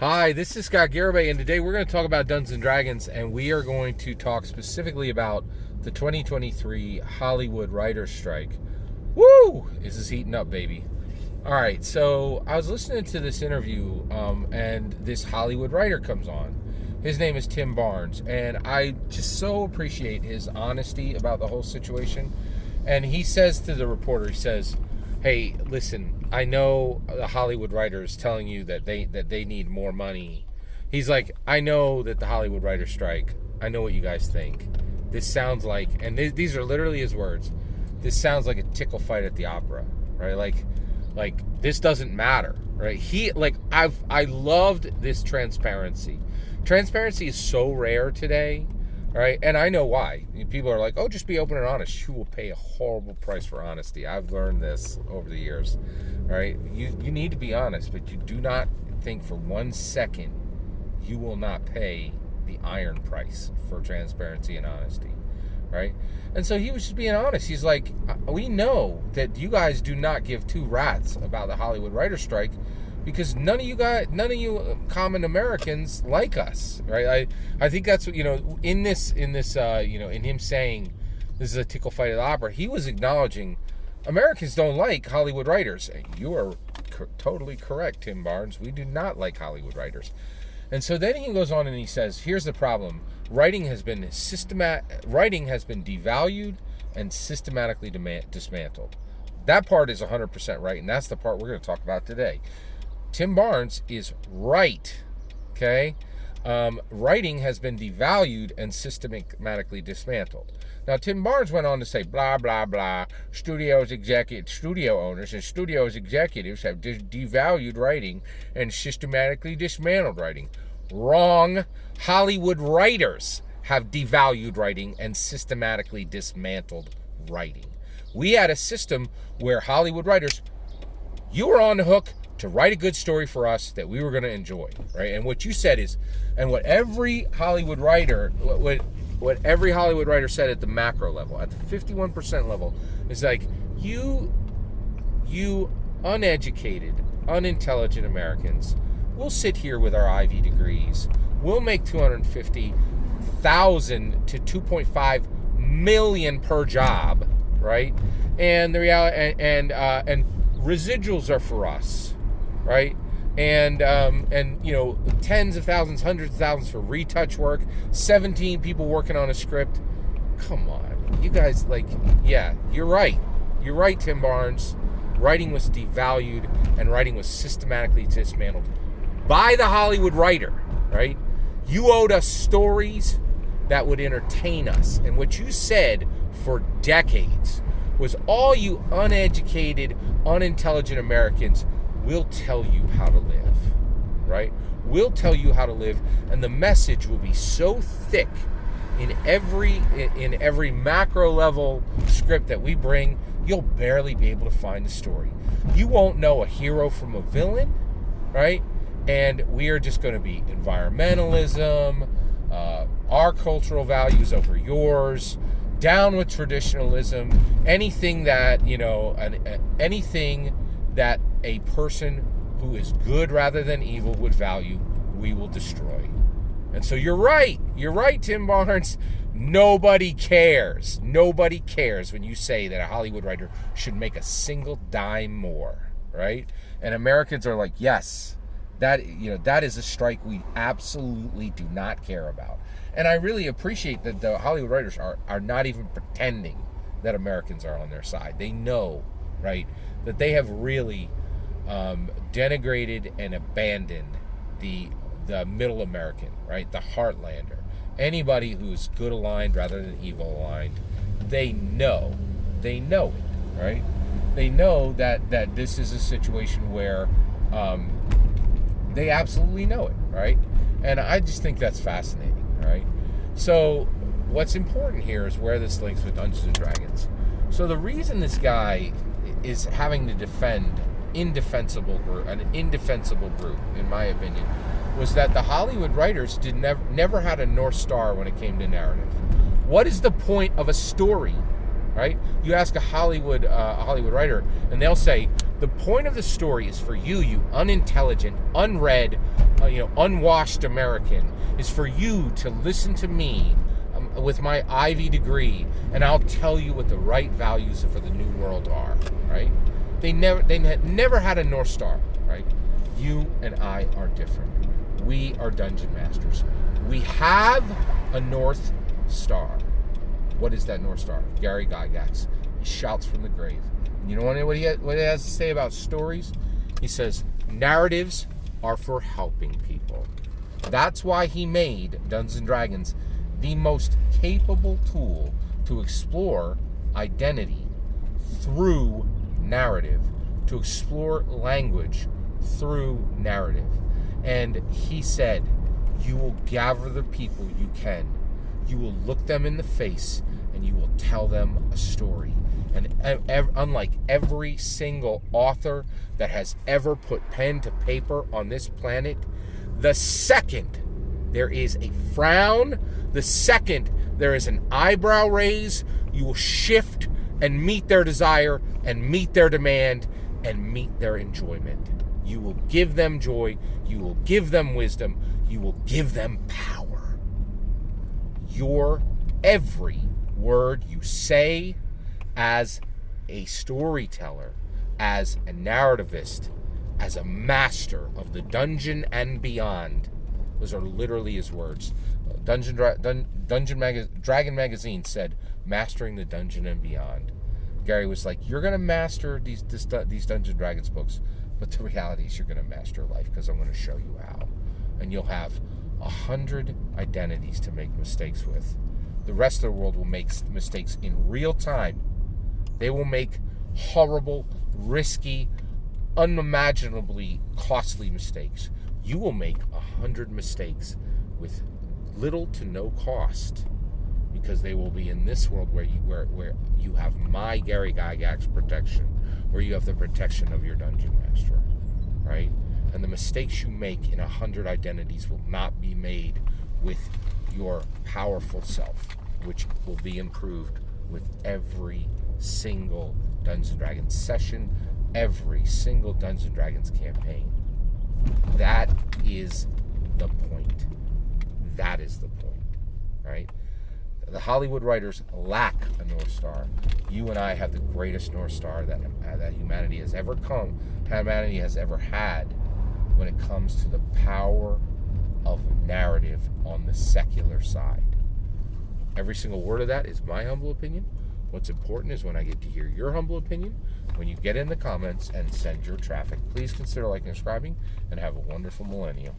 Hi, this is Scott Garibay, and today we're going to talk about Dungeons & Dragons, and we are going to talk specifically about the 2023 Hollywood Writers' Strike. Woo! This is heating up, baby. All right, so I was listening to this interview, and this Hollywood writer comes on. His name is Tim Barnes, and I just so appreciate his honesty about the whole situation. And he says to the reporter, he says, hey, listen, I know the Hollywood writers telling you that they need more money. He's like, I know that the Hollywood writers strike. I know what you guys think. This sounds like, and these are literally his words, this sounds like a tickle fight at the opera, right? Like this doesn't matter, right? I loved this transparency. Transparency is so rare today, right? And I know why. People are like, oh, just be open and honest. You will pay a horrible price for honesty. I've learned this over the years, right? You need to be honest, but you do not think for 1 second you will not pay the iron price for transparency and honesty, right? And so he was just being honest. He's like, we know that you guys do not give two rats about the Hollywood writers' strike because none of you common Americans like us, right? I think that's what, in him saying this is a tickle fight at the opera, he was acknowledging Americans don't like Hollywood writers. You are totally correct, Tim Barnes. We do not like Hollywood writers. And so then he goes on and he says, here's the problem. Writing has been devalued and systematically dismantled. That part is 100% right, and that's the part we're going to talk about today. Tim Barnes is right, okay? Writing has been devalued and systematically dismantled. Now, Tim Barnes went on to say, blah, blah, blah, studio owners and studios executives have devalued writing and systematically dismantled writing. Wrong. Hollywood writers have devalued writing and systematically dismantled writing. We had a system where Hollywood writers, you were on the hook to write a good story for us that we were going to enjoy, right? And what you said is, and what every Hollywood writer said at the macro level, at the 51% level, is like, you uneducated, unintelligent Americans, we'll sit here with our Ivy degrees, we'll make $250,000 to $2.5 million per job, right? And the reality, and residuals are for us, right? And tens of thousands, hundreds of thousands for retouch work, 17 people working on a script. Come on, you guys, yeah, you're right, Tim Barnes. Writing was devalued and writing was systematically dismantled by the Hollywood writer, right? You owed us stories that would entertain us, and what you said for decades was, all you uneducated, unintelligent Americans, we'll tell you how to live, right? We'll tell you how to live, and the message will be so thick in every macro level script that we bring, you'll barely be able to find the story. You won't know a hero from a villain, right? And we are just going to be environmentalism, our cultural values over yours, down with traditionalism, anything that a person who is good rather than evil would value, we will destroy. And so you're right, Tim Barnes. Nobody cares when you say that a Hollywood writer should make a single dime more, right? And Americans are like, yes, that is a strike we absolutely do not care about. And I really appreciate that the Hollywood writers are not even pretending that Americans are on their side. They know, right, that they have really denigrated and abandoned the middle American, right, the heartlander, anybody who's good aligned rather than evil aligned. They know it, right? They know that this is a situation where they absolutely know it, right? And I just think that's fascinating, right? So what's important here is where this links with Dungeons & Dragons. So the reason this guy is having to defend an indefensible group, in my opinion, was that the Hollywood writers never had a North Star when it came to narrative. What is the point of a story, right? You ask a Hollywood writer, and they'll say, The point of the story is for you, you unintelligent, unread, unwashed American, is for you to listen to me with my Ivy degree, and I'll tell you what the right values for the new world are, right? They never had a North Star, right? You and I are different. We are dungeon masters. We have a North Star. What is that North Star? Gary Gygax. He shouts from the grave. You know what he has to say about stories? He says, narratives are for helping people. That's why he made Dungeons & Dragons the most capable tool to explore identity through narrative, to explore language through narrative. And he said, you will gather the people you can. You will look them in the face and you will tell them a story. And unlike every single author that has ever put pen to paper on this planet, the second there is a frown, the second there is an eyebrow raise, you will shift and meet their desire and meet their demand and meet their enjoyment. You will give them joy, you will give them wisdom, you will give them power. Your every word you say as a storyteller, as a narrativist, as a master of the dungeon and beyond. Those are literally his words. Dragon Magazine said, mastering the dungeon and beyond. Gary was like, you're going to master these Dungeons & Dragons books, but the reality is you're going to master life, because I'm going to show you how. And you'll have 100 identities to make mistakes with. The rest of the world will make mistakes in real time. They will make horrible, risky, unimaginably costly mistakes. You will make 100 mistakes with little to no cost, because they will be in this world where you have my Gary Gygax protection, where you have the protection of your dungeon master, right? And the mistakes you make in 100 identities will not be made with your powerful self, which will be improved with every single Dungeons & Dragons session, every single Dungeons & Dragons campaign. That is the point. That is the point, right? The Hollywood writers lack a North Star. You and I have the greatest North Star that humanity has ever had when it comes to the power of narrative on the secular side. Every single word of that is my humble opinion. What's important is when I get to hear your humble opinion, when you get in the comments and send your traffic. Please consider liking and subscribing, and have a wonderful millennium.